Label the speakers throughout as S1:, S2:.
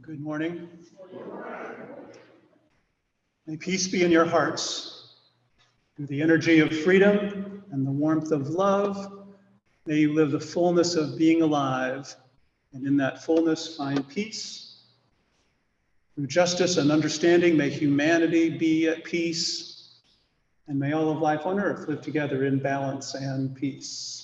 S1: Good morning. May peace be in your hearts. Through the energy of freedom and the warmth of love, may you live the fullness of being alive, and in that fullness find peace. Through justice and understanding, may humanity be at peace, and may all of life on earth live together in balance and peace.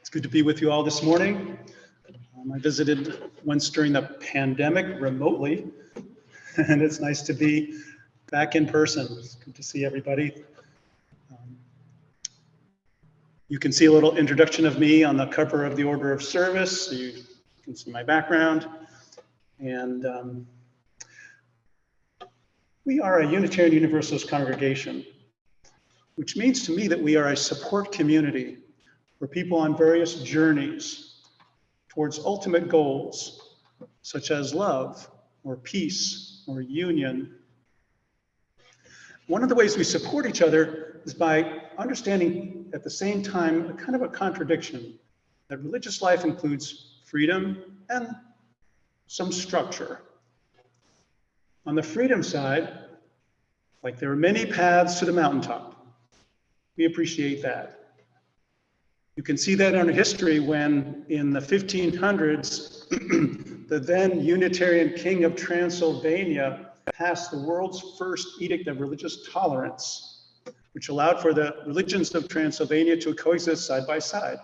S1: It's good to be with you all this morning. I visited once during the pandemic remotely, and it's nice to be back in person. It's good to see everybody. You can see a little introduction of me on the cover of the order of service, so you can see my background. And we are a Unitarian Universalist congregation, which means to me that we are a support community for people on various journeys towards ultimate goals, such as love, or peace, or union. One of the ways we support each other is by understanding at the same time a kind of a contradiction, that religious life includes freedom and some structure. On the freedom side, like there are many paths to the mountaintop, we appreciate that. You can see that in our history when in the 1500s, the then Unitarian King of Transylvania passed the world's first edict of religious tolerance, which allowed for the religions of Transylvania to coexist side by side,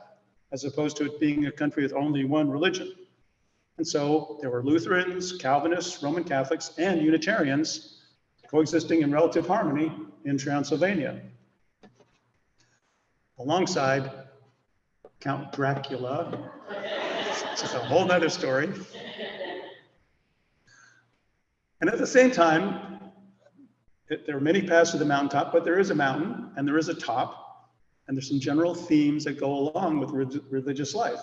S1: as opposed to it being a country with only one religion. And so there were Lutherans, Calvinists, Roman Catholics, and Unitarians coexisting in relative harmony in Transylvania. Alongside Count Dracula It's just a whole nother story. And at the same time, there are many paths to the mountaintop, but there is a mountain and there is a top, and there's some general themes that go along with religious life.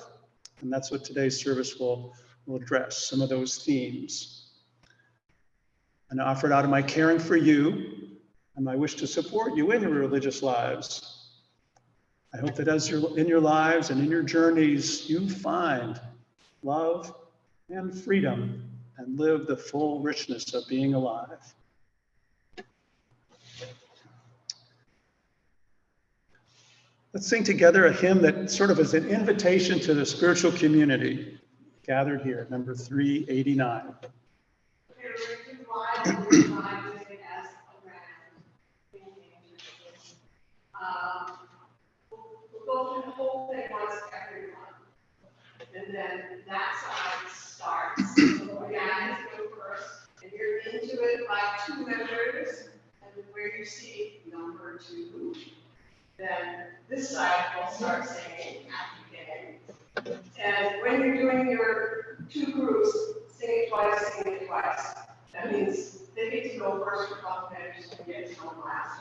S1: And that's what today's service will address, some of those themes. And I offer it out of my caring for you and my wish to support you in your religious lives. I hope that as you're in your lives and in your journeys, you find love and freedom and live the full richness of being alive. Let's sing together a hymn that sort of is an invitation to the spiritual community gathered here, number 389.
S2: We'll go through the whole thing once everyone. And then that side starts. So again, go first. And you're into it by 2 members. And where you see number 2, then this side will start singing at the beginning. And when you're doing your 2 groups, sing it twice, sing it twice. That means they get to go first for a couple minutes and get to go last.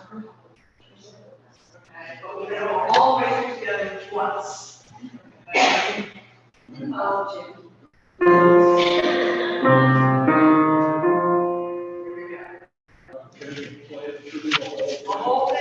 S2: Okay, but we're going to go all the way together once. Okay. Oh, Jim. Here we go. The whole thing.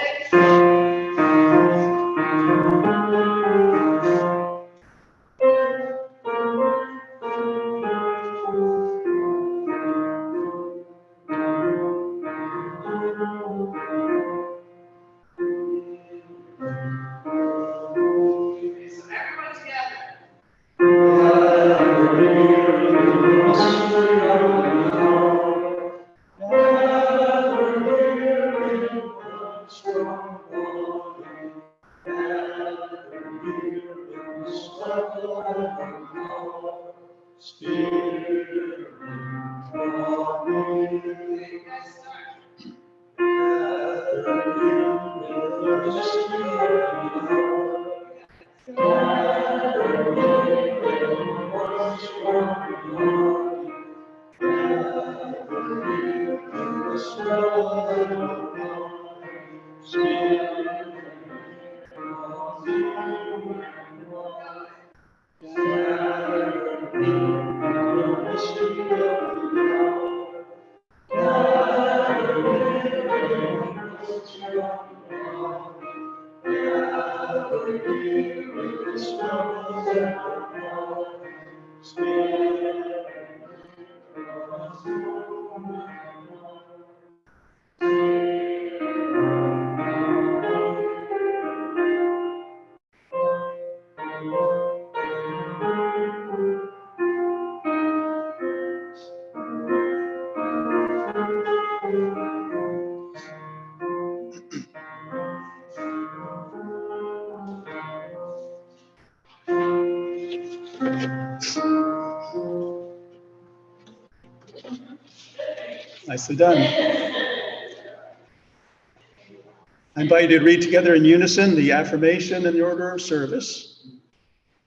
S1: Nicely done. I invite you to read together in unison the affirmation and the order of service.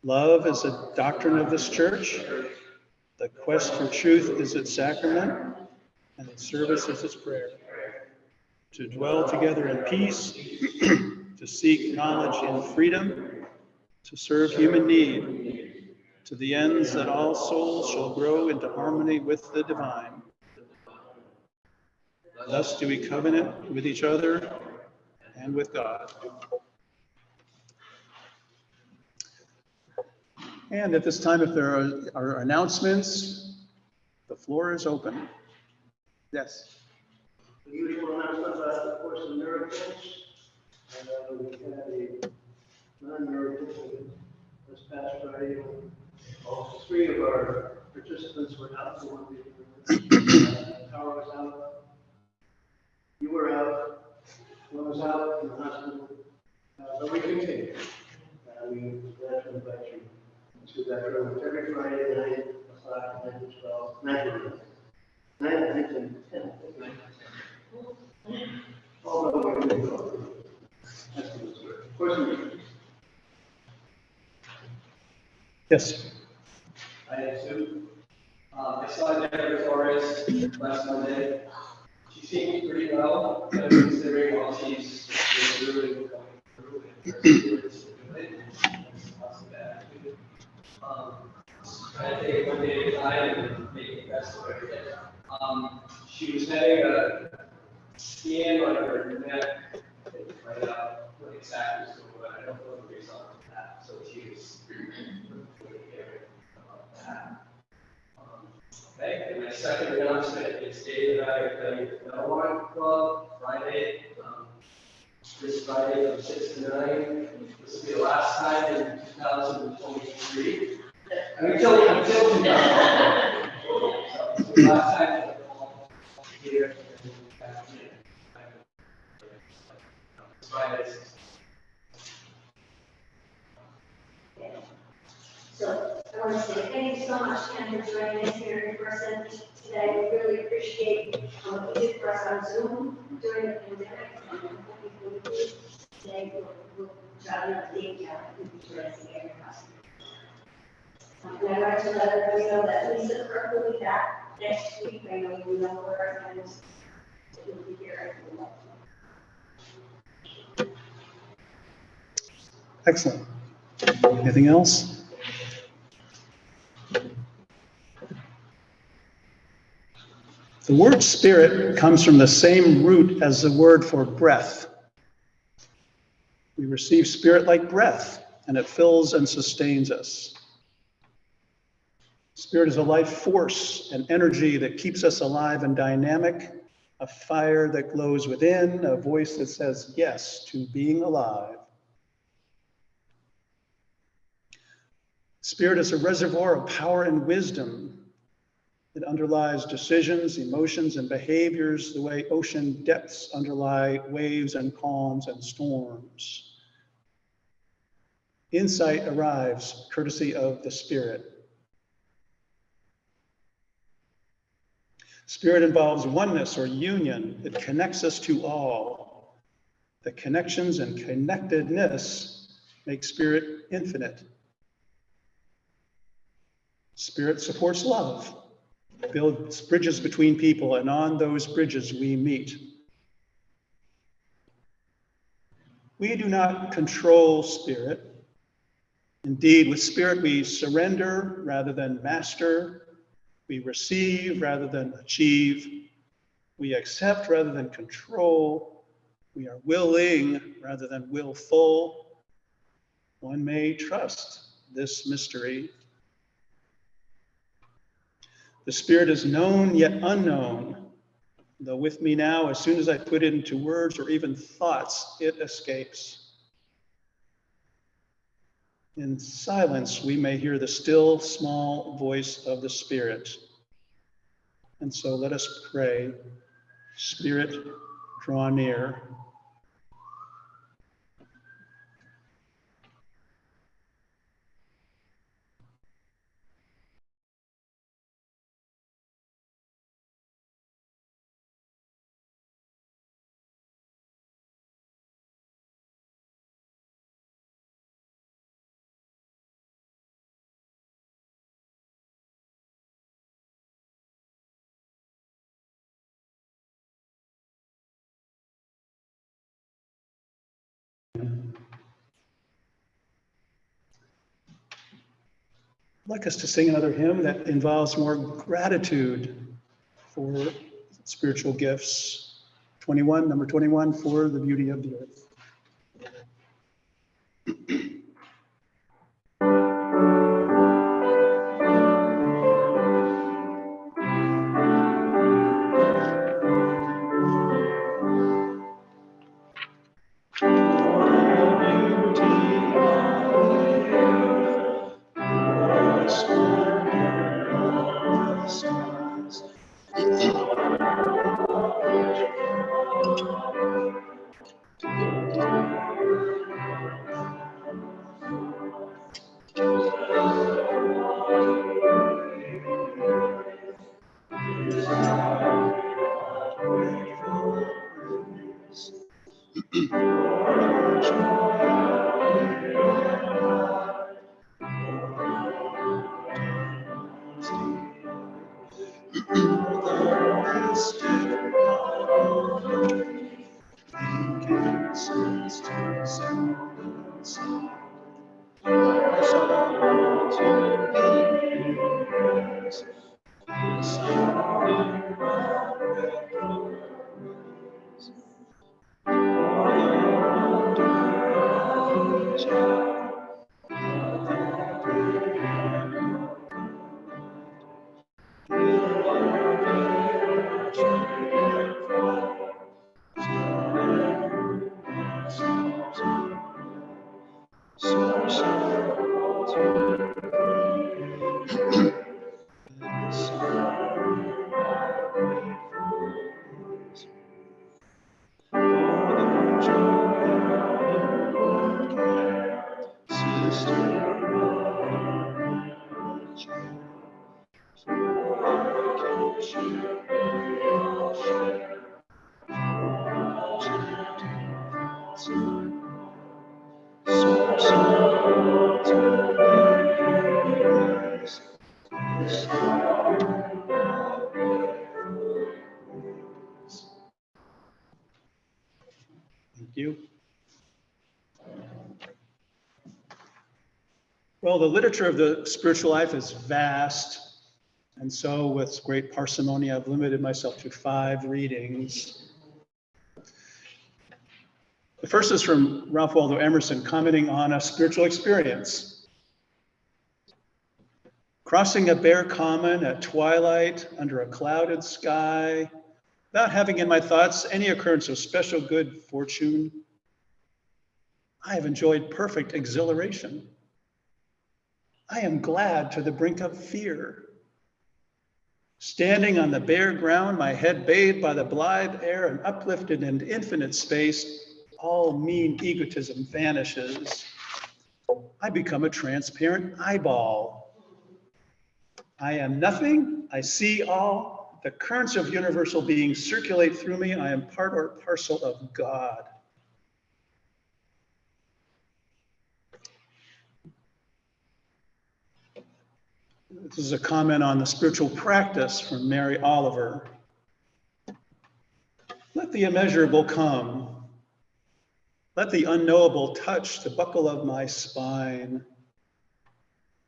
S1: Love is a doctrine of this church. The quest for truth is its sacrament, and its service is its prayer. To dwell together in peace, to seek knowledge in freedom, to serve human need, to the ends that all souls shall grow into harmony with the divine. Thus do we covenant with each other and with God. And at this time, if there are announcements, the floor is open. Yes.
S3: The usual announcement about the Course in Miracles. We had a non-miracle this past Friday. All 3 of our participants were out. So Power was out. You were out. One was out in the hospital. But we continue. We glad to invite you to that room every Friday, 9 o'clock, 9 to 12, 9 to 10. Although we do go. That's the story. Of course,
S1: Yes.
S3: I did too. I saw Deborah Torres last Monday. She seemed pretty well, but considering all she's been really going through and her spirits are good, that's not so bad. Try to take it one day at a time and make it best of everything. She was having a scan on her neck, they find out what exactly was going on. I don't know the result of that, so she was really caring about that. Okay, and my second announcement is Dave and I are playing at the Belmont Club Friday, this Friday from 6 to 9. This will be the last time in 2023. Until 2000. So it's the last time here. Friday.
S4: So I want to say thank you so much, Ken, for joining us here in person today. We really appreciate what you did for us on Zoom during the pandemic. And what we will do today, we'll try to update you and join us again. And I want to let everybody know that Lisa Kirk will be back next week. I know you know her and she'll be here.
S1: Excellent. Anything else? The word spirit comes from the same root as the word for breath. We receive spirit like breath, and it fills and sustains us. Spirit is a life force, an energy that keeps us alive and dynamic, a fire that glows within, a voice that says yes to being alive. Spirit is a reservoir of power and wisdom. It underlies decisions, emotions, and behaviors the way ocean depths underlie waves and calms and storms. Insight arrives courtesy of the Spirit. Spirit involves oneness or union. It connects us to all. The connections and connectedness make Spirit infinite. Spirit supports love, builds bridges between people, and on those bridges we meet. We do not control Spirit. Indeed, with Spirit we surrender rather than master. We receive rather than achieve. We accept rather than control. We are willing rather than willful. One may trust this mystery. The Spirit is known yet unknown. Though with me now, as soon as I put it into words or even thoughts, it escapes. In silence, we may hear the still, small voice of the Spirit. And so let us pray. Spirit, draw near. I'd like us to sing another hymn that involves more gratitude for spiritual gifts. 21, number 21, For the Beauty of the Earth. Thank you. Well, the literature of the spiritual life is vast, and so with great parsimony, I've limited myself to 5 readings. The first is from Ralph Waldo Emerson, commenting on a spiritual experience. Crossing a bare common at twilight under a clouded sky, without having in my thoughts any occurrence of special good fortune, I have enjoyed perfect exhilaration. I am glad to the brink of fear. Standing on the bare ground, my head bathed by the blithe air and uplifted into infinite space, all mean egotism vanishes. I become a transparent eyeball. I am nothing, I see all. The currents of universal being circulate through me. I am part or parcel of God. This is a comment on the spiritual practice from Mary Oliver. Let the immeasurable come. Let the unknowable touch the buckle of my spine.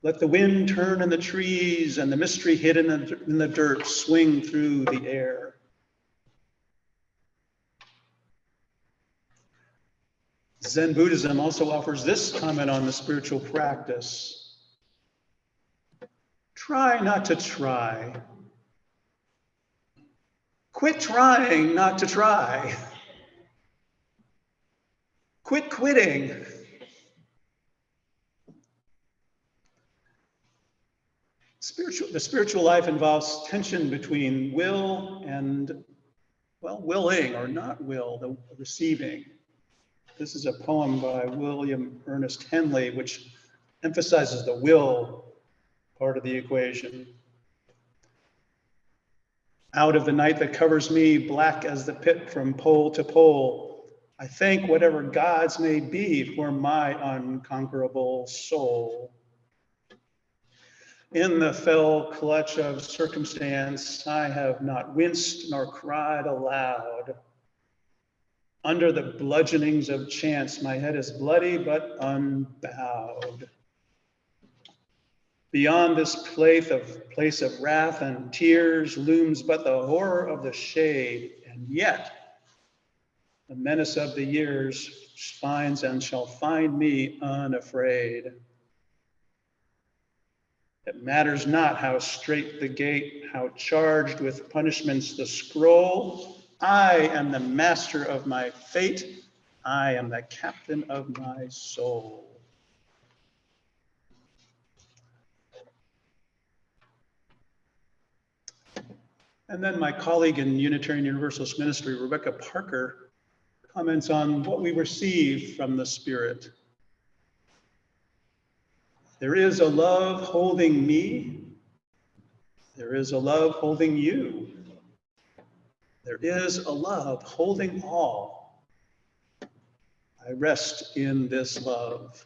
S1: Let the wind turn in the trees and the mystery hidden in the dirt swing through the air. Zen Buddhism also offers this comment on the spiritual practice. Try not to try. Quit trying not to try. Quit quitting. The spiritual life involves tension between will and, well, willing or not will, the receiving. This is a poem by William Ernest Henley, which emphasizes the will part of the equation. Out of the night that covers me, black as the pit from pole to pole, I thank whatever gods may be for my unconquerable soul. In the fell clutch of circumstance, I have not winced nor cried aloud. Under the bludgeonings of chance, my head is bloody but unbowed. Beyond this place of wrath and tears looms but the horror of the shade, and yet the menace of the years finds and shall find me unafraid. It matters not how straight the gate, how charged with punishments the scroll. I am the master of my fate. I am the captain of my soul. And then my colleague in Unitarian Universalist Ministry, Rebecca Parker, comments on what we receive from the Spirit. There is a love holding me. There is a love holding you. There is a love holding all. I rest in this love.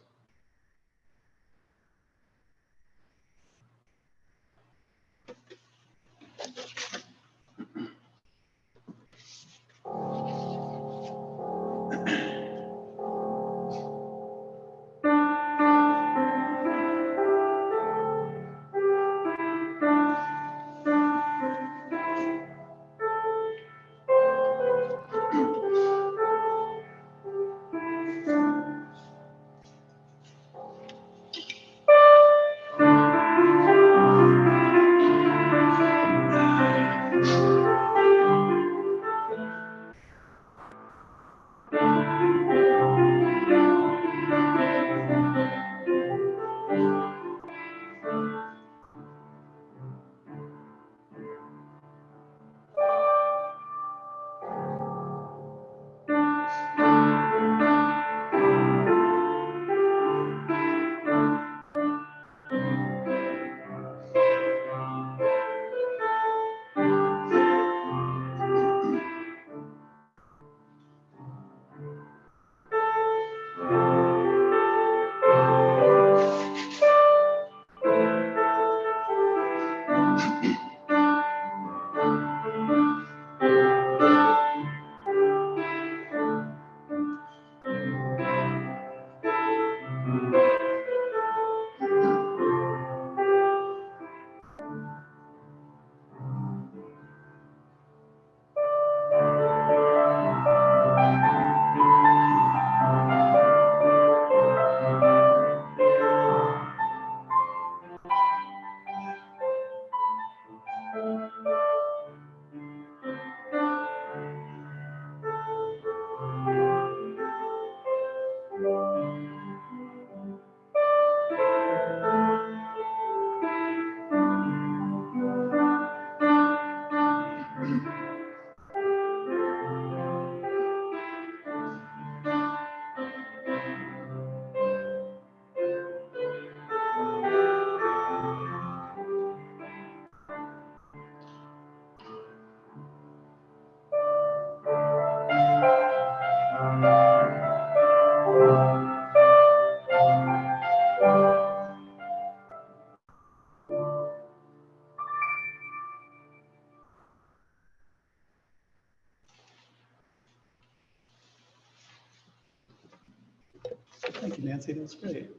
S1: Thank you, Nancy. That's great.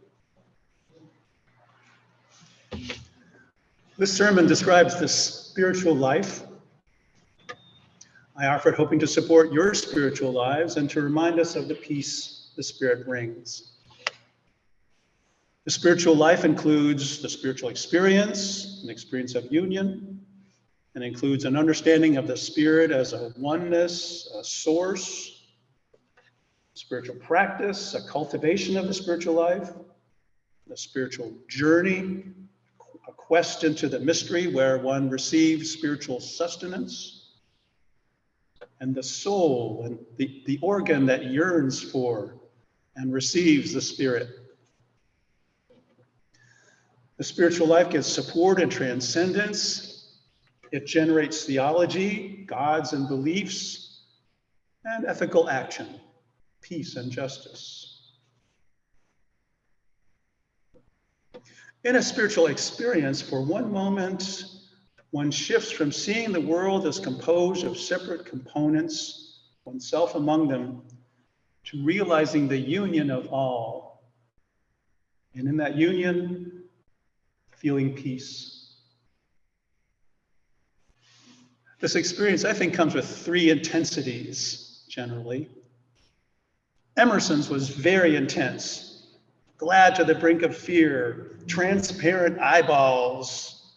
S1: This sermon describes the spiritual life. I offer it hoping to support your spiritual lives and to remind us of the peace the Spirit brings. The spiritual life includes the spiritual experience, an experience of union, and includes an understanding of the Spirit as a oneness, a source, spiritual practice, a cultivation of the spiritual life, a spiritual journey, a quest into the mystery where one receives spiritual sustenance, and the soul, and the organ that yearns for and receives the Spirit. The spiritual life gives support and transcendence. It generates theology, gods and beliefs, and ethical action, peace and justice. In a spiritual experience, for one moment, one shifts from seeing the world as composed of separate components, oneself among them, to realizing the union of all. And in that union, feeling peace. This experience, I think, comes with three intensities, generally. Emerson's was very intense, glad to the brink of fear, transparent eyeballs,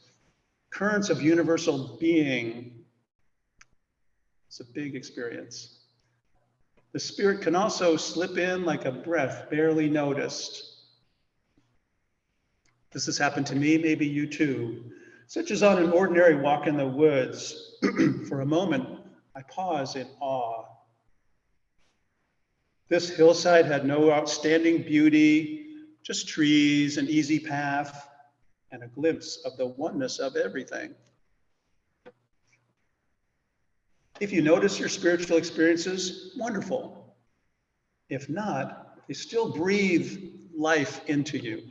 S1: currents of universal being. It's a big experience. The Spirit can also slip in like a breath, barely noticed. This has happened to me, maybe you too. Such as on an ordinary walk in the woods. For a moment, I pause in awe. This hillside had no outstanding beauty, just trees, an easy path, and a glimpse of the oneness of everything. If you notice your spiritual experiences, wonderful. If not, they still breathe life into you.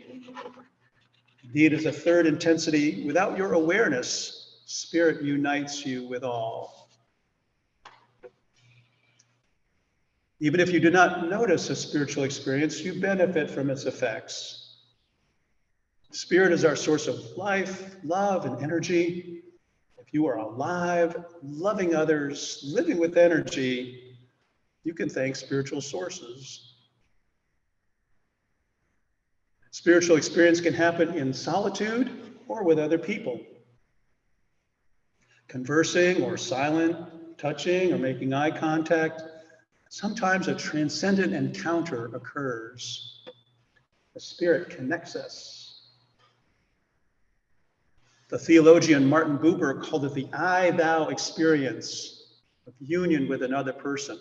S1: Indeed, as a third intensity, without your awareness, Spirit unites you with all. Even if you do not notice a spiritual experience, you benefit from its effects. Spirit is our source of life, love, and energy. If you are alive, loving others, living with energy, you can thank spiritual sources. Spiritual experience can happen in solitude or with other people. Conversing or silent, touching or making eye contact. Sometimes a transcendent encounter occurs. The Spirit connects us. The theologian Martin Buber called it the I-thou experience of union with another person.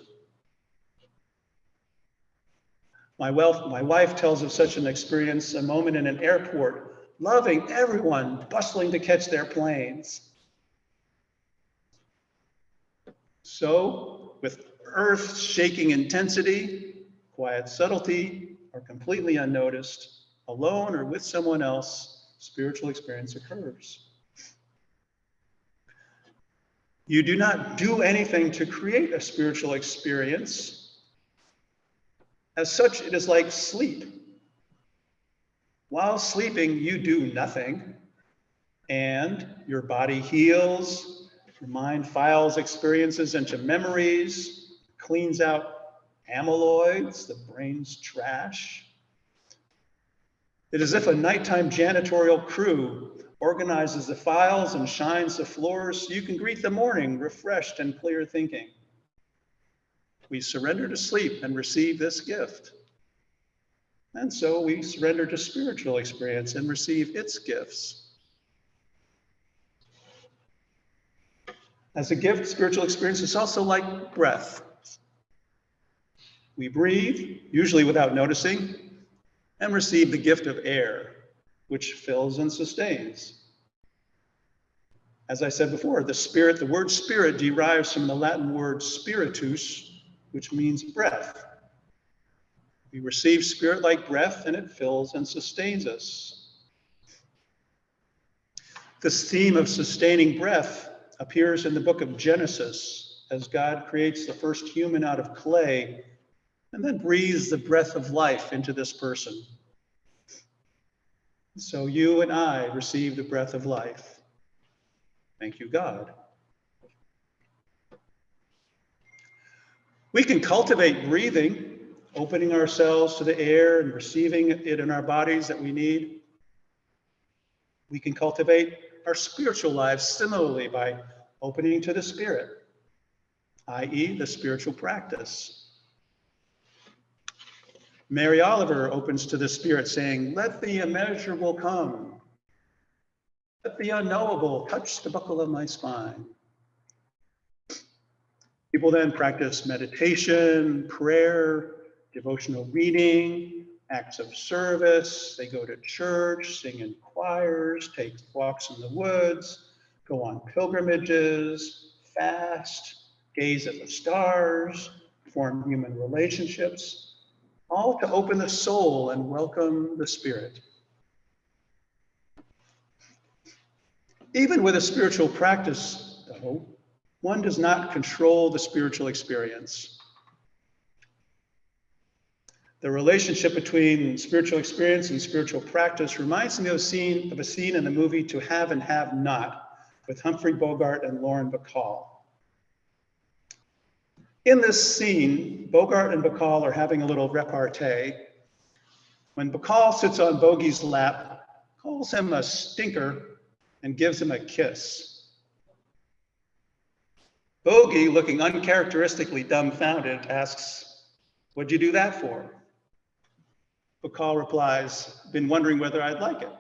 S1: My wife tells of such an experience, a moment in an airport, loving everyone, bustling to catch their planes. So, with earth-shaking intensity, quiet subtlety, or completely unnoticed, alone or with someone else, spiritual experience occurs. You do not do anything to create a spiritual experience. As such, it is like sleep. While sleeping, you do nothing, and your body heals, your mind files experiences into memories, cleans out amyloids, the brain's trash. It is as if a nighttime janitorial crew organizes the files and shines the floors so you can greet the morning refreshed and clear thinking. We surrender to sleep and receive this gift. And so we surrender to spiritual experience and receive its gifts. As a gift, spiritual experience is also like breath. We breathe, usually without noticing, and receive the gift of air, which fills and sustains. As I said before, the word spirit derives from the Latin word spiritus, which means breath. We receive Spirit like breath, and it fills and sustains us. This theme of sustaining breath appears in the book of Genesis, as God creates the first human out of clay and then breathes the breath of life into this person. So you and I receive the breath of life. Thank you, God. We can cultivate breathing, opening ourselves to the air and receiving it in our bodies that we need. We can cultivate our spiritual lives similarly by opening to the Spirit, i.e., the spiritual practice. Mary Oliver opens to the Spirit saying, "Let the immeasurable come. Let the unknowable touch the buckle of my spine." People then practice meditation, prayer, devotional reading, acts of service. They go to church, sing in choirs, take walks in the woods, go on pilgrimages, fast, gaze at the stars, form human relationships, all to open the soul and welcome the Spirit. Even with a spiritual practice, though, one does not control the spiritual experience. The relationship between spiritual experience and spiritual practice reminds me of a scene in the movie To Have and Have Not with Humphrey Bogart and Lauren Bacall. In this scene, Bogart and Bacall are having a little repartee when Bacall sits on Bogey's lap, calls him a stinker, and gives him a kiss. Bogey, looking uncharacteristically dumbfounded, asks, "What'd you do that for?" Bacall replies, "Been wondering whether I'd like it."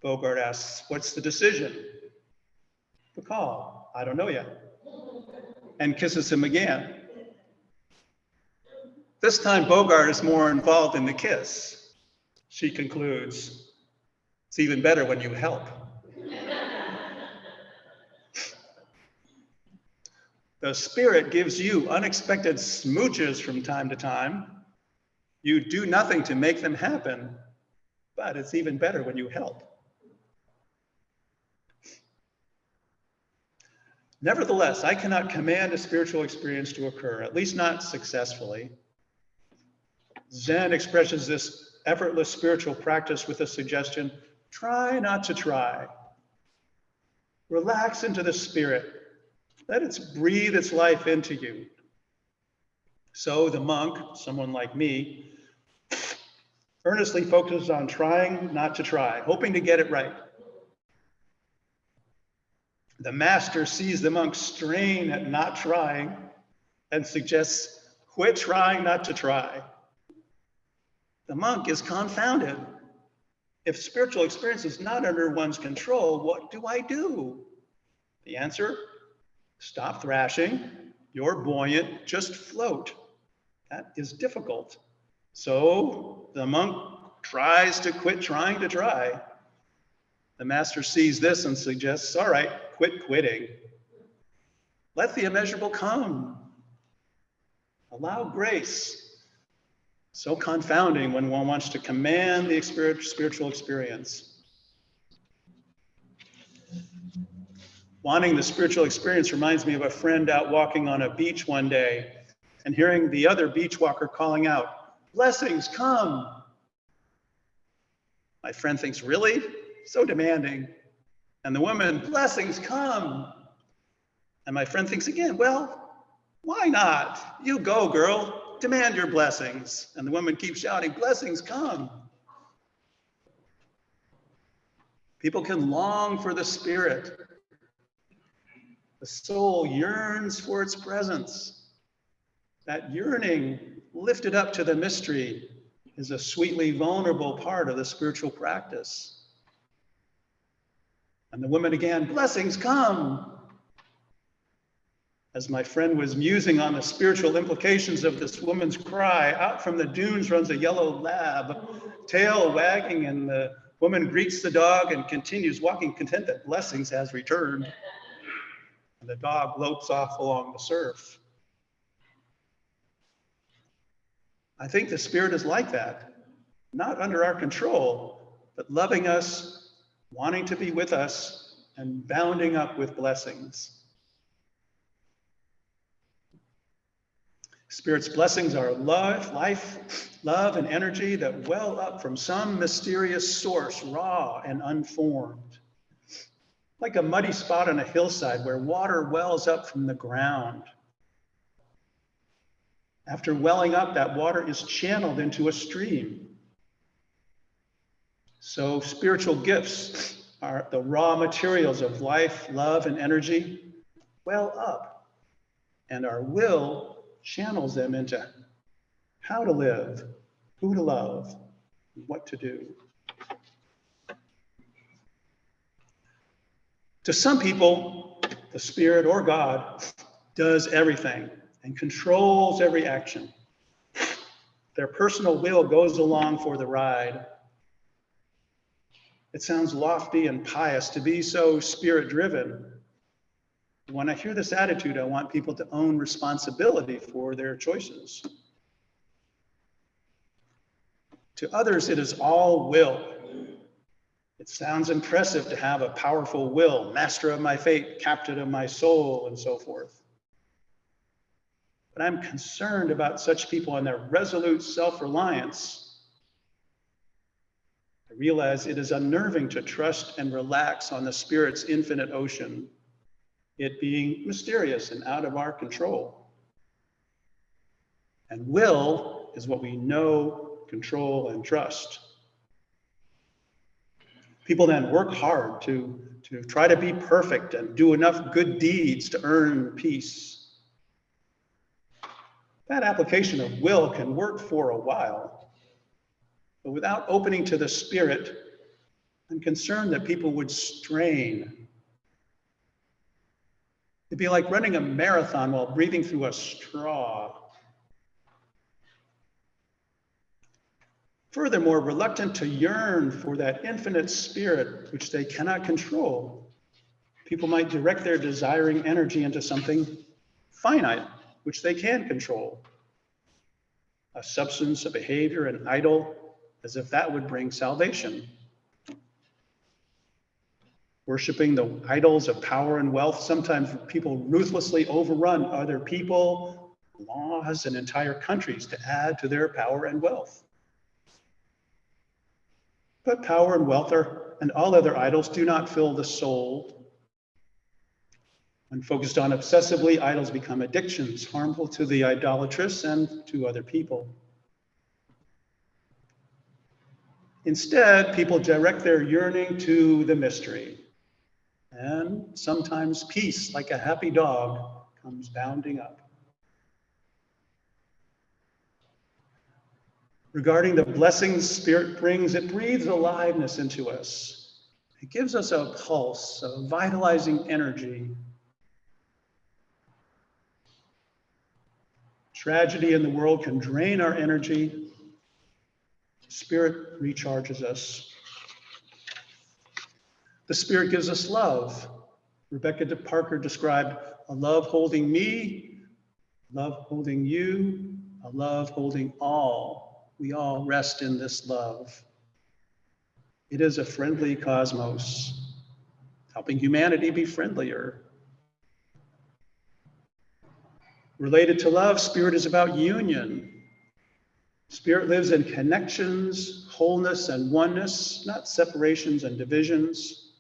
S1: Bogart asks, "What's the decision?" Bacall, "I don't know yet," and kisses him again. This time, Bogart is more involved in the kiss. She concludes, "It's even better when you help." The Spirit gives you unexpected smooches from time to time. You do nothing to make them happen, but it's even better when you help. Nevertheless, I cannot command a spiritual experience to occur, at least not successfully. Zen expresses this effortless spiritual practice with a suggestion: try not to try. Relax into the Spirit. Let it breathe its life into you. So the monk, someone like me, earnestly focuses on trying not to try, hoping to get it right. The master sees the monk strain at not trying and suggests, "Quit trying not to try." The monk is confounded. If spiritual experience is not under one's control, what do I do? The answer: stop thrashing. You're buoyant. Just float. That is difficult. So the monk tries to quit trying to try. The master sees this and suggests, "All right, quit quitting. Let the immeasurable come. Allow grace." So confounding when one wants to command the spiritual experience. Wanting the spiritual experience reminds me of a friend out walking on a beach one day and hearing the other beach walker calling out, "Blessings, come." My friend thinks, "Really? So demanding." And the woman, "Blessings, come." And my friend thinks again, "Well, why not? You go, girl. Demand your blessings." And the woman keeps shouting, "Blessings, come." People can long for the Spirit. The soul yearns for its presence. That yearning, lifted up to the mystery, is a sweetly vulnerable part of the spiritual practice. And the woman again, "Blessings, come." As my friend was musing on the spiritual implications of this woman's cry, out from the dunes runs a yellow lab, tail wagging, and the woman greets the dog and continues walking, content that blessings has returned. And the dog lopes off along the surf. I think the Spirit is like that, not under our control, but loving us, wanting to be with us, and bounding up with blessings. Spirit's blessings are love, life, love, and energy that well up from some mysterious source, raw and unformed. Like a muddy spot on a hillside where water wells up from the ground. After welling up, that water is channeled into a stream. So spiritual gifts are the raw materials of life, love, and energy well up, and our will channels them into how to live, who to love, what to do. To some people, the Spirit or God does everything and controls every action. Their personal will goes along for the ride. It sounds lofty and pious to be so Spirit-driven. When I hear this attitude, I want people to own responsibility for their choices. To others, it is all will. It sounds impressive to have a powerful will, master of my fate, captain of my soul, and so forth. But I'm concerned about such people and their resolute self-reliance. I realize it is unnerving to trust and relax on the Spirit's infinite ocean, it being mysterious and out of our control. And will is what we know, control, and trust. People then work hard to try to be perfect and do enough good deeds to earn peace. That application of will can work for a while, but without opening to the Spirit, I'm concerned that people would strain. It'd be like running a marathon while breathing through a straw. Furthermore, reluctant to yearn for that infinite Spirit which they cannot control, people might direct their desiring energy into something finite, which they can control. A substance, a behavior, an idol, as if that would bring salvation. Worshipping the idols of power and wealth, sometimes people ruthlessly overrun other people, laws, and entire countries to add to their power and wealth. But power and wealth and all other idols do not fill the soul. When focused on obsessively, idols become addictions, harmful to the idolatrous and to other people. Instead, people direct their yearning to the mystery. And sometimes peace, like a happy dog, comes bounding up. Regarding the blessings Spirit brings, it breathes aliveness into us. It gives us a pulse, a vitalizing energy. Tragedy in the world can drain our energy. Spirit recharges us. The Spirit gives us love. Rebecca Parker described a love holding me, love holding you, a love holding all. We all rest in this love. It is a friendly cosmos, helping humanity be friendlier. Related to love, Spirit is about union. Spirit lives in connections, wholeness, and oneness, not separations and divisions.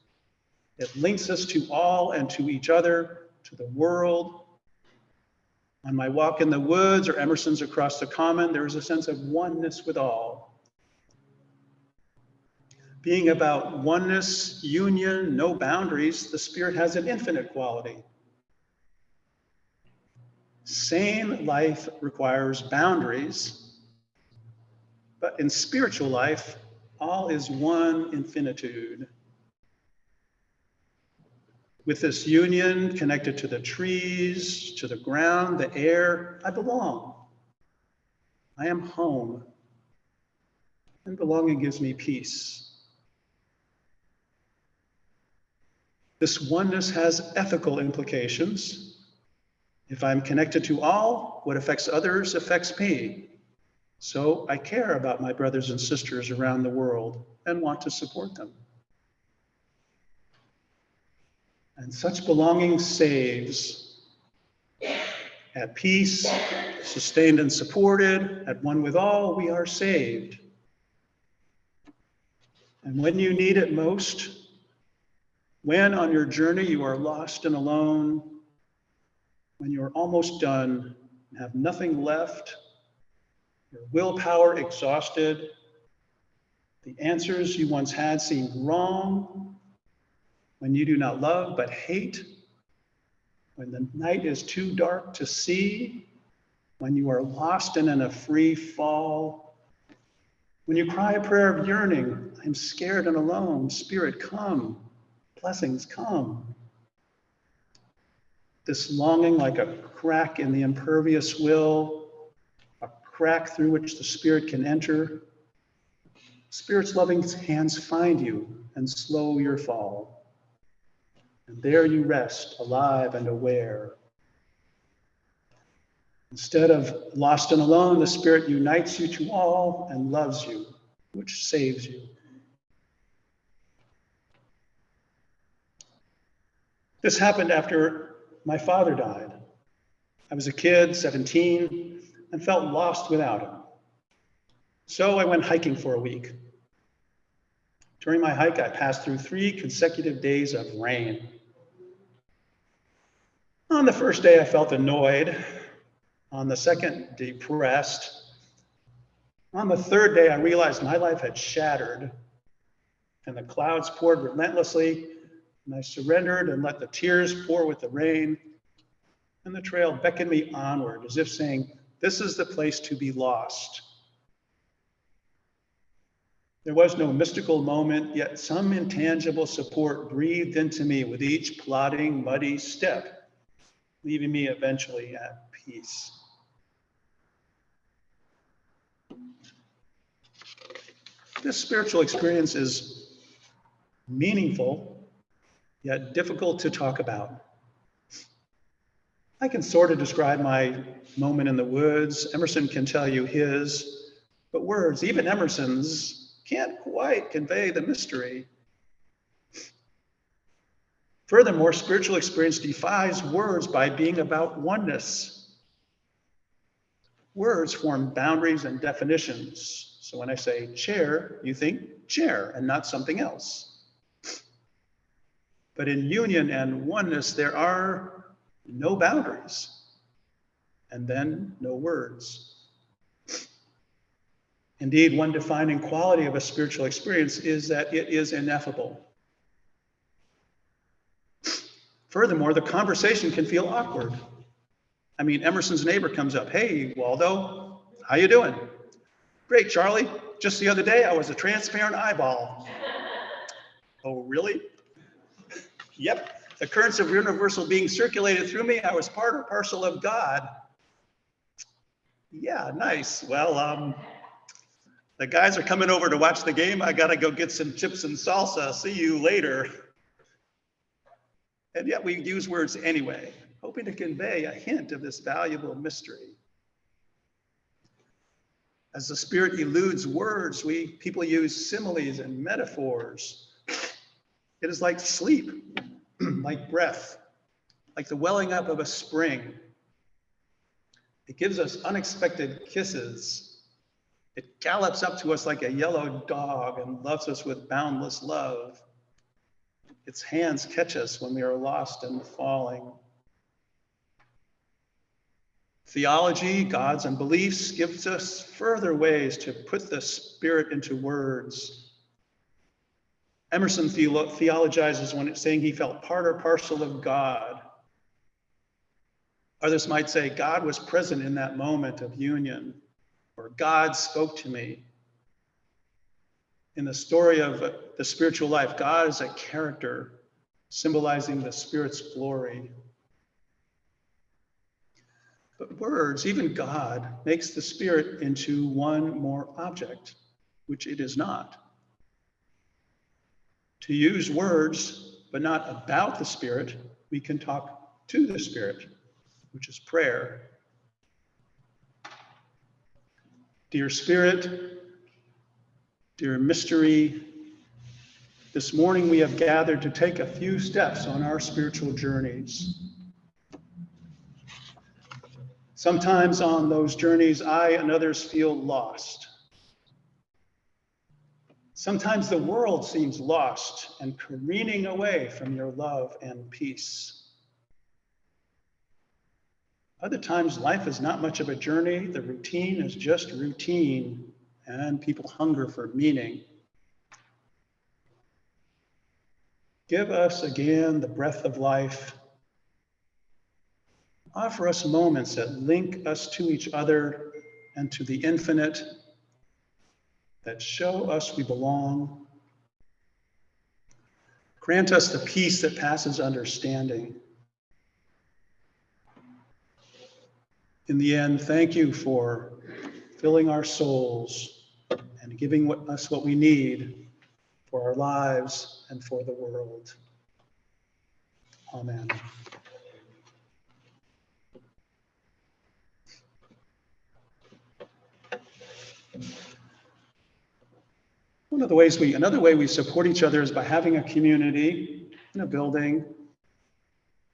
S1: It links us to all and to each other, to the world. On my walk in the woods or Emerson's across the common, there is a sense of oneness with all. Being about oneness, union, no boundaries, the Spirit has an infinite quality. Sane life requires boundaries, but in spiritual life, all is one infinitude. With this union connected to the trees, to the ground, the air, I belong. I am home. And belonging gives me peace. This oneness has ethical implications. If I'm connected to all, what affects others affects me. So I care about my brothers and sisters around the world and want to support them. And such belonging saves. At peace, sustained and supported, at one with all, we are saved. And when you need it most, when on your journey you are lost and alone, when you are almost done and have nothing left, your willpower exhausted, the answers you once had seem wrong, when you do not love but hate, when the night is too dark to see, when you are lost and in a free fall, when you cry a prayer of yearning, I'm scared and alone, Spirit, come, blessings come. This longing like a crack in the impervious will, a crack through which the Spirit can enter. Spirit's loving hands find you and slow your fall. And there you rest, alive and aware. Instead of lost and alone, the Spirit unites you to all and loves you, which saves you. This happened after my father died. I was a kid, 17, and felt lost without him. So I went hiking for a week. During my hike, I passed through 3 consecutive days of rain. On the first day, I felt annoyed. On the second, depressed. On the third day, I realized my life had shattered, and the clouds poured relentlessly, and I surrendered and let the tears pour with the rain, and the trail beckoned me onward, as if saying, this is the place to be lost. There was no mystical moment, yet some intangible support breathed into me with each plodding, muddy step, leaving me eventually at peace. This spiritual experience is meaningful, yet difficult to talk about. I can sort of describe my moment in the woods. Emerson can tell you his, but words, even Emerson's, can't quite convey the mystery. Furthermore, spiritual experience defies words by being about oneness. Words form boundaries and definitions. So when I say chair, you think chair and not something else. But in union and oneness, there are no boundaries, and then no words. Indeed, one defining quality of a spiritual experience is that it is ineffable. Furthermore, the conversation can feel awkward. I mean, Emerson's neighbor comes up, hey, Waldo, how you doing? Great, Charlie. Just the other day, I was a transparent eyeball. Oh, really? Yep. The currents of universal being circulated through me. I was part or parcel of God. Yeah, nice. Well, the guys are coming over to watch the game. I got to go get some chips and salsa. See you later. And yet we use words anyway, hoping to convey a hint of this valuable mystery. As the Spirit eludes words, people use similes and metaphors. It is like sleep, like breath, like the welling up of a spring. It gives us unexpected kisses. It gallops up to us like a yellow dog and loves us with boundless love. Its hands catch us when we are lost and falling. Theology, gods, and beliefs gives us further ways to put the Spirit into words. Emerson theologizes when it's saying he felt part or parcel of God. Others might say God was present in that moment of union, or God spoke to me. In the story of the spiritual life, God is a character symbolizing the Spirit's glory. But words, even God, makes the Spirit into one more object, which it is not. To use words, but not about the Spirit, we can talk to the Spirit, which is prayer. Dear Spirit, dear mystery, this morning we have gathered to take a few steps on our spiritual journeys. Sometimes on those journeys, I and others feel lost. Sometimes the world seems lost and careening away from your love and peace. Other times, life is not much of a journey. The routine is just routine, and people hunger for meaning. Give us again the breath of life. Offer us moments that link us to each other and to the infinite, that show us we belong. Grant us the peace that passes understanding. In the end, thank you for filling our souls and giving us what we need for our lives and for the world. Amen. Another way we support each other is by having a community in a building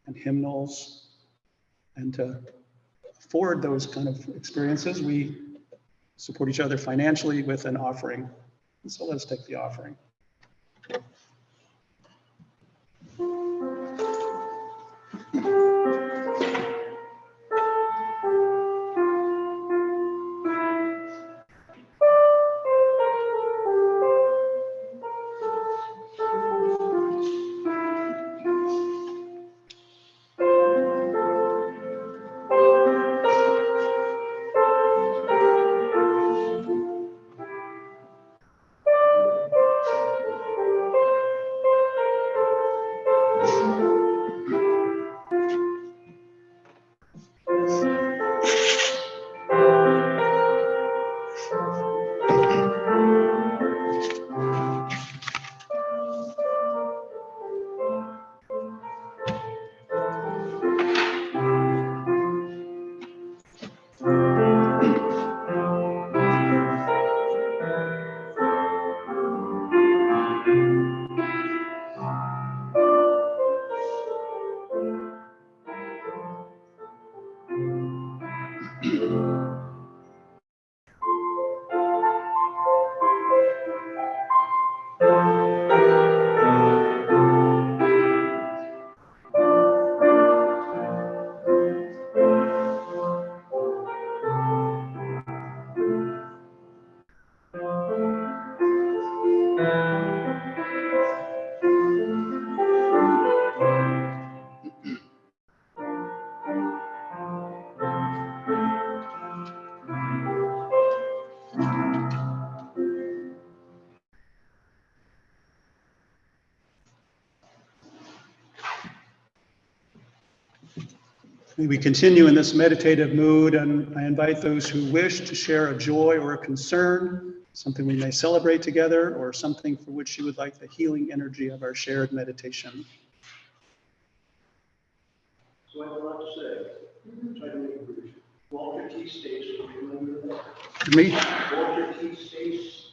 S1: and hymnals. And to afford those kind of experiences, we support each other financially with an offering. And so let's take the offering. May we continue in this meditative mood, and I invite those who wish to share a joy or a concern, something we may celebrate together, or something for which you would like the healing energy of our shared meditation.
S3: So I have a lot to say. Try to make it brief. Walter T. Stace, do you remember that?
S1: Me?
S3: Walter T. Stace.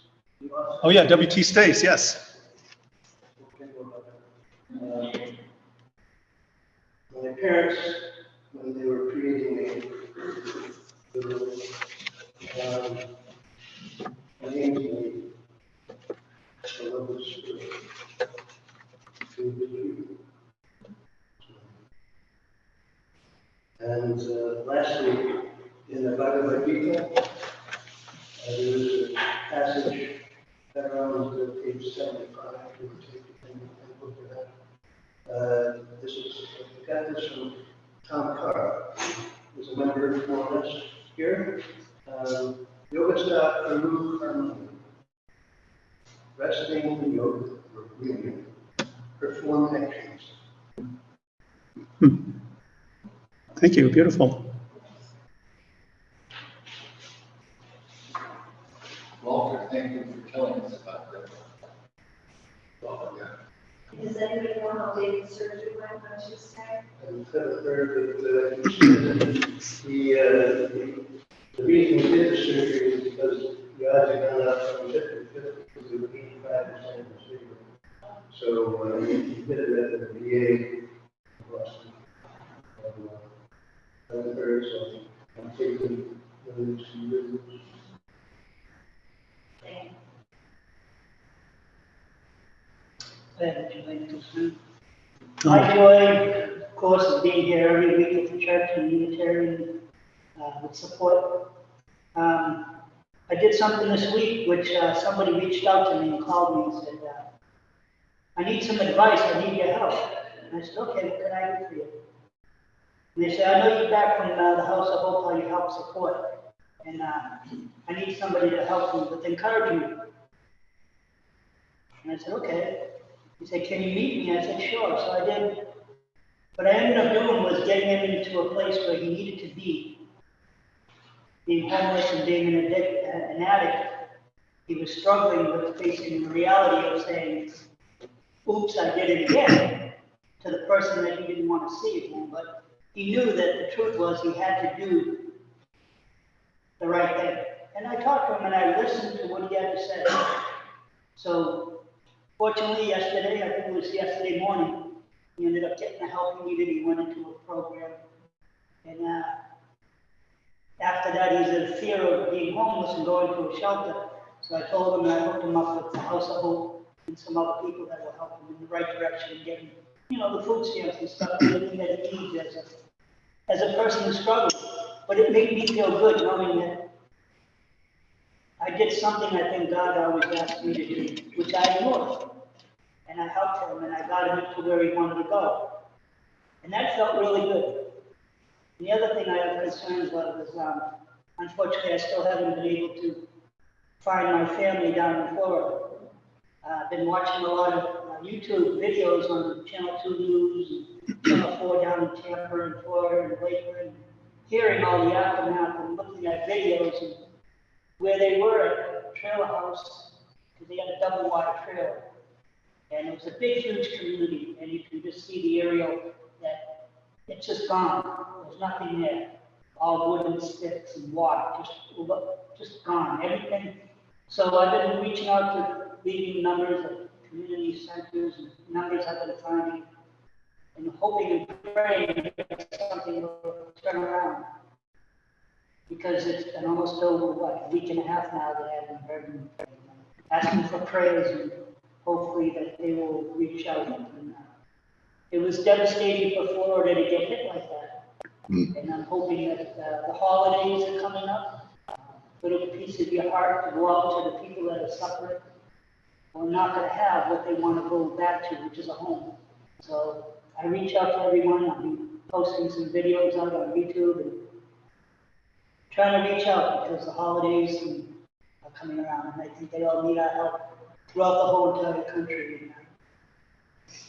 S1: Oh yeah, W.T. Stace, yes.
S3: Okay, what about that? My parents, when they were creating me, named me the love of spirit. And lastly, in the Bhagavad Gita, there is a passage around page 75, and look at that. This is, I got this from Tom Carr, who's a member of Florence here. Yogastha Aru Karmani. Resting in the yoga, or breathing, perform actions.
S1: Thank you, beautiful.
S5: Walter, thank you for telling us about that.
S4: Does anybody know how David's surgery went on Tuesday?
S3: And heard that the reason he did the surgery is because the odds had gone up from 50-50 to 85% procedure. So he did it at the VA in Boston. I heard, so I'm taking those to you.
S6: Would you like to speak? My joy, of course, is being here every week at the church and Unitarian with support. I did something this week which somebody reached out to me and called me and said, I need some advice, I need your help. And I said, okay, what can I do for you? And they said, I know you're back from the House of Hope, how you help support. And I need somebody to help me with encouragement. And I said, okay. He said, can you meet me? I said, sure. So I did. What I ended up doing was getting him into a place where he needed to be. Being homeless and being an addict, he was struggling with facing the reality of saying, oops, I did it again, to the person that he didn't want to see again. But he knew that the truth was he had to do the right thing. And I talked to him and I listened to what he had to say. So fortunately, yesterday, I think it was yesterday morning, he ended up getting the help he needed. He went into a program. And after that, he's in fear of being homeless and going to a shelter. So I told him and I hooked him up with the House of Hope and some other people that will help him in the right direction and get him, the food stamps and stuff, everything that he needs as a person who struggles. But it made me feel good knowing that I did something I think God always asked me to do, which I ignored. And I helped him and I got him to where he wanted to go. And that felt really good. And the other thing I have concerns about is, unfortunately, I still haven't been able to find my family down in Florida. I've been watching a lot of YouTube videos on Channel 2 News and Channel 4 down in Tampa and Florida and Lakeland, and hearing all the aftermath and looking at videos and where they were at the trailer house, because they had a double wide trailer. And it was a big, huge community, and you can just see the aerial that it's just gone. There's nothing there. All wooden sticks and water, just gone. Everything. So I've been reaching out to leading numbers of community centers and numbers I've been finding, and hoping and praying that something will turn around. Because it's been almost over, a week and a half now that I haven't heard them asking for prayers, and hopefully that they will reach out. And, it was devastating for Florida to get hit like that. And I'm hoping that the holidays are coming up, little piece of your heart to go out to the people that are suffering, are not going to have what they want to go back to, which is a home. So I reach out to everyone. I'll be posting some videos out on YouTube and trying to reach out because the holidays are coming around, and I think they all need our help throughout the whole entire country. And,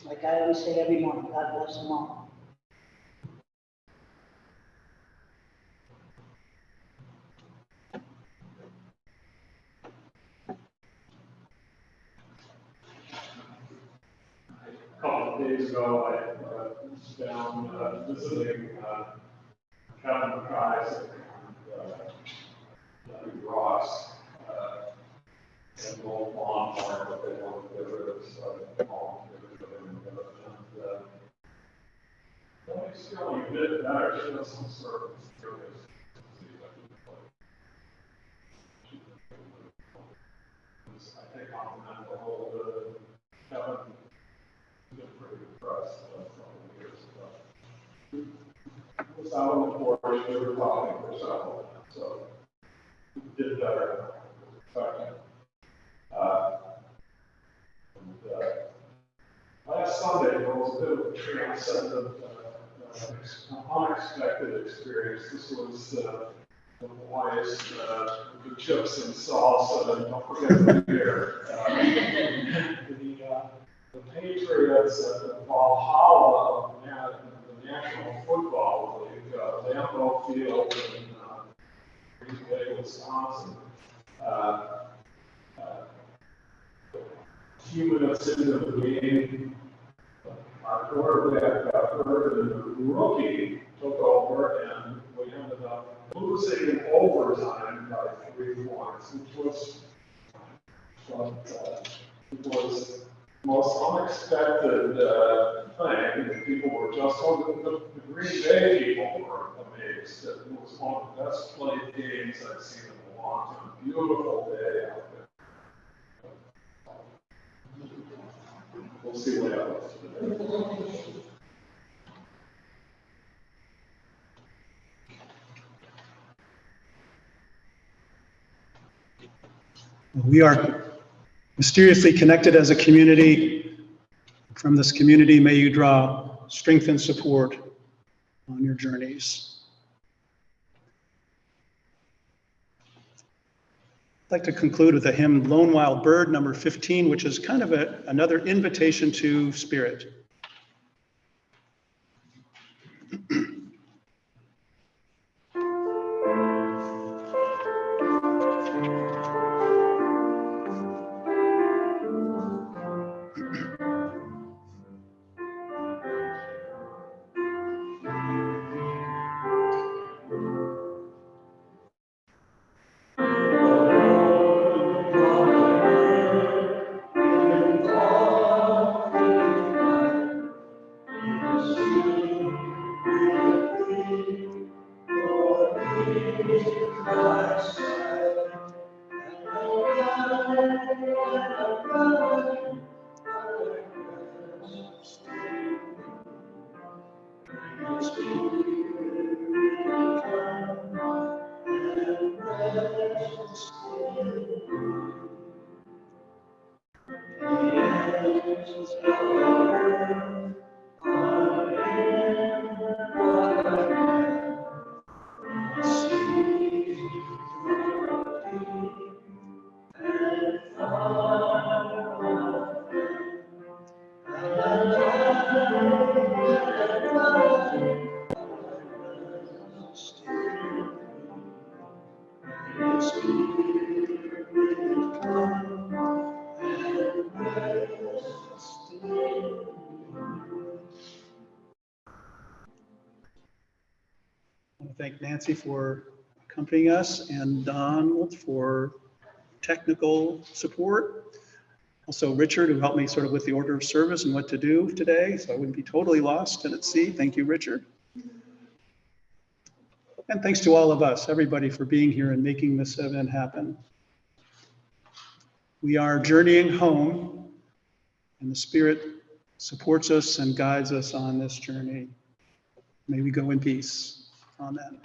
S6: like I always say every morning, God bless them all.
S7: A couple of days ago, I was down visiting Kevin McKay and Ross and the old lawn farm that they want to get rid of, so I called them and it's feeling a bit better. She has some sort of serious I think on the whole, Kevin been pretty depressed the last couple of years. But was out on the porch, we were talking for several minutes, so we did better than expected. Last Sunday, there was a bit of a transcendent, unexpected experience. This was the Hawaii's the chips and salsa, and don't forget the beer. The Patriots at the Valhalla of the National Football League, Lambeau Field in Green Bay, Wisconsin. A few minutes into the game, our quarterback got hurt and the rookie took over, and we ended up losing in overtime by 3 points, which was most unexpected thing. People were just, the Green Bay people were amazed. It was one of the best played games I've seen in a long time. Beautiful day out there. We'll see what happens today.
S1: We are mysteriously connected as a community. From this community, may you draw strength and support on your journeys. I'd like to conclude with a hymn, Lone Wild Bird, number 15, which is kind of another invitation to spirit. I want to thank Nancy for accompanying us and Donald for technical support. Also Richard, who helped me sort of with the order of service and what to do today, so I wouldn't be totally lost and at sea. Thank you, Richard. And thanks to all of us, everybody, for being here and making this event happen. We are journeying home, and the Spirit supports us and guides us on this journey. May we go in peace. Amen.